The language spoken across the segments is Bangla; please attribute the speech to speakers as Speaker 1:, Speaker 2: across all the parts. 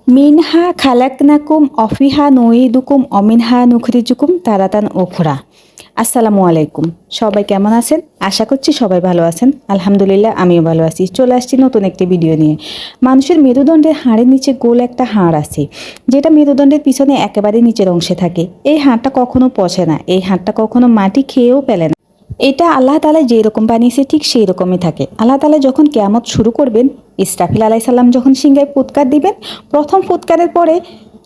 Speaker 1: মিনহা খালাকনাকুম অফিহা নুইদুকুম অমিনহা নুখরিজুকুম তারাতান উখরা। আসসালামু আলাইকুম। সবাই কেমন আছেন? আশা করছি সবাই ভালো আছেন। আলহামদুলিল্লাহ আমিও ভালো আছি। চলে আসছি নতুন একটি ভিডিও নিয়ে। মানুষের মেরুদণ্ডের হাড়ের নিচে গোল একটা হাড় আছে, যেটা মেরুদণ্ডের পিছনে একেবারে নিচের অংশে থাকে। এই হাড়টা কখনো পচে না, এই হাড়টা কখনো মাটি খেয়েও ফেলে না। এটা আল্লাহ তাআলা যেরকম বানিয়েছে ঠিক সেই রকমই থাকে। আল্লাহ তাআলা যখন কিয়ামত শুরু করবেন, ইসরাফিল আলাইহিস সালাম যখন সিংহায় ফুৎকার দিবেন, প্রথম ফুৎকারের পরে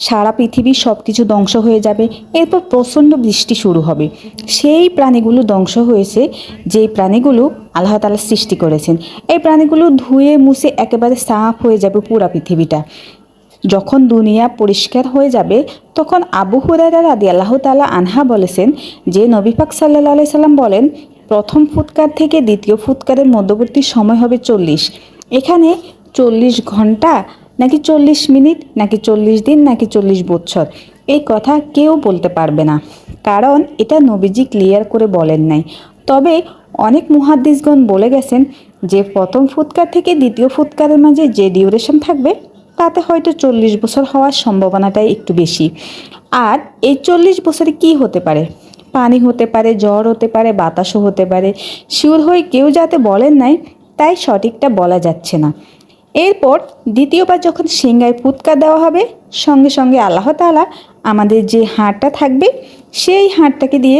Speaker 1: সারা পৃথিবীর সব কিছু ধ্বংস হয়ে যাবে। এরপর প্রচণ্ড বৃষ্টি শুরু হবে। সেই প্রাণীগুলো ধ্বংস হয়েছে, যেই প্রাণীগুলো আল্লাহ তাআলা সৃষ্টি করেছেন। এই প্রাণীগুলো ধুয়ে মুছে একেবারে সাফ হয়ে যাবে পুরা পৃথিবীটা। যখন দুনিয়া পরিষ্কার হয়ে যাবে, তখন আবু হুরায়রা রাদিয়াল্লাহু তাআলা আনহা বলেছেন যে নবী পাক সাল্লাল্লাহু আলাইহি সাল্লাম বলেন, প্রথম ফুৎকার থেকে দ্বিতীয় ফুৎকারের মধ্যবর্তী সময় হবে 40। এখানে 40 ঘন্টা নাকি 40 মিনিট নাকি 40 দিন নাকি 40 বছর, এই কথা কেউ বলতে পারবে না, কারণ এটা নবীজি ক্লিয়ার করে বলেন নাই। তবে অনেক মুহাদ্দিসগণ বলে গেছেন যে প্রথম ফুৎকার থেকে দ্বিতীয় ফুৎকারের মাঝে যে ডিউরেশন থাকবে, তাতে হয়তো 40 বছর হওয়ার সম্ভাবনাটাই একটু বেশি। আর এই 40 বছরে কি হতে পারে? পানি হতে পারে, জ্বর হতে পারে, বাতাসও হতে পারে। শিওর হয়ে কেউ যাতে বলেন নাই, তাই সঠিকটা বলা যাচ্ছে না। এরপর দ্বিতীয়বার যখন সিংহায় ফুৎকার দেওয়া হবে, সঙ্গে সঙ্গে আল্লাহ তাআলা আমাদের যে হাড়টা থাকবে, সেই হাড়টাকে দিয়ে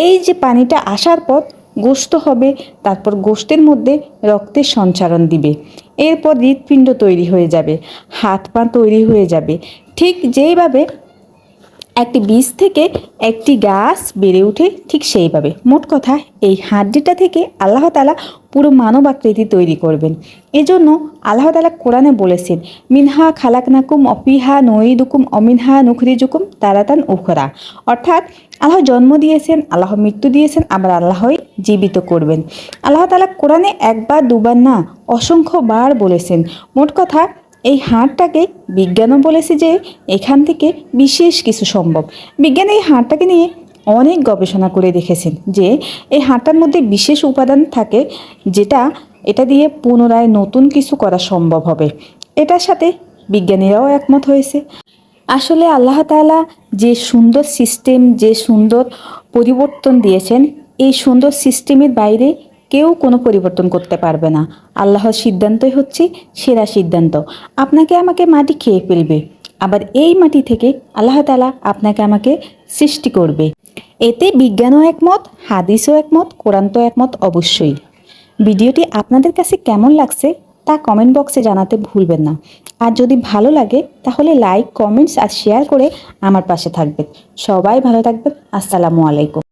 Speaker 1: এই যে পানিটা আসার পর গোশত হবে, তারপর গোশতের মধ্যে রক্তের সঞ্চারণ দিবে। এরপর হৃৎপিণ্ড তৈরি হয়ে যাবে, হাত পা তৈরি হয়ে যাবে। ঠিক যেইভাবে একটি বীজ থেকে একটি গাছ বেড়ে ওঠে, ঠিক সেইভাবে মোট কথা এই হাড্ডিটা থেকে আল্লাহ তাআলা পুরো মানব আকৃতি তৈরি করবেন। এজন্য আল্লাহ তাআলা কোরআনে বলেছেন, মিনহা খালাকনাকুম অফিহা নুইদুকুম অমিনহা নুখরিজুকুম তারাতান উখরা। অর্থাৎ আল্লাহ জন্ম দিয়েছেন, আল্লাহ মৃত্যু দিয়েছেন, আবার আল্লাহই জীবিত করবেন। আল্লাহ তাআলা কোরআনে একবার দুবার না অসংখ্যবার বলেছেন। মোট কথা এই হাড়টাকে বিজ্ঞানও বলেছে যে এখান থেকে বিশেষ কিছু সম্ভব। বিজ্ঞান এই হাড়টাকে নিয়ে অনেক গবেষণা করে দেখেছেন যে এই হাড়টার মধ্যে বিশেষ উপাদান থাকে, যেটা এটা দিয়ে পুনরায় নতুন কিছু করা সম্ভব হবে। এটার সাথে বিজ্ঞানীরাও একমত হয়েছে। আসলে আল্লাহ তাআলা যে সুন্দর সিস্টেম, যে সুন্দর পরিবর্তন দিয়েছেন, এই সুন্দর সিস্টেমের বাইরে কেউ কোনো পরিবর্তন করতে পারবে না। আল্লাহর সিদ্ধান্তই হচ্ছে সেরা সিদ্ধান্ত। আপনাকে আমাকে মাটি খেয়ে ফেলবে, আবার এই মাটি থেকে আল্লাহ তাআলা আপনাকে আমাকে সৃষ্টি করবে। এতে বিজ্ঞানও একমত, হাদিসও একমত, কোরআন তো একমত অবশ্যই। ভিডিওটি আপনাদের কাছে কেমন লাগছে তা কমেন্ট বক্সে জানাতে ভুলবেন না। আর যদি ভালো লাগে তাহলে লাইক, কমেন্টস আর শেয়ার করে আমার পাশে থাকবেন। সবাই ভালো থাকবেন। আসসালামু আলাইকুম।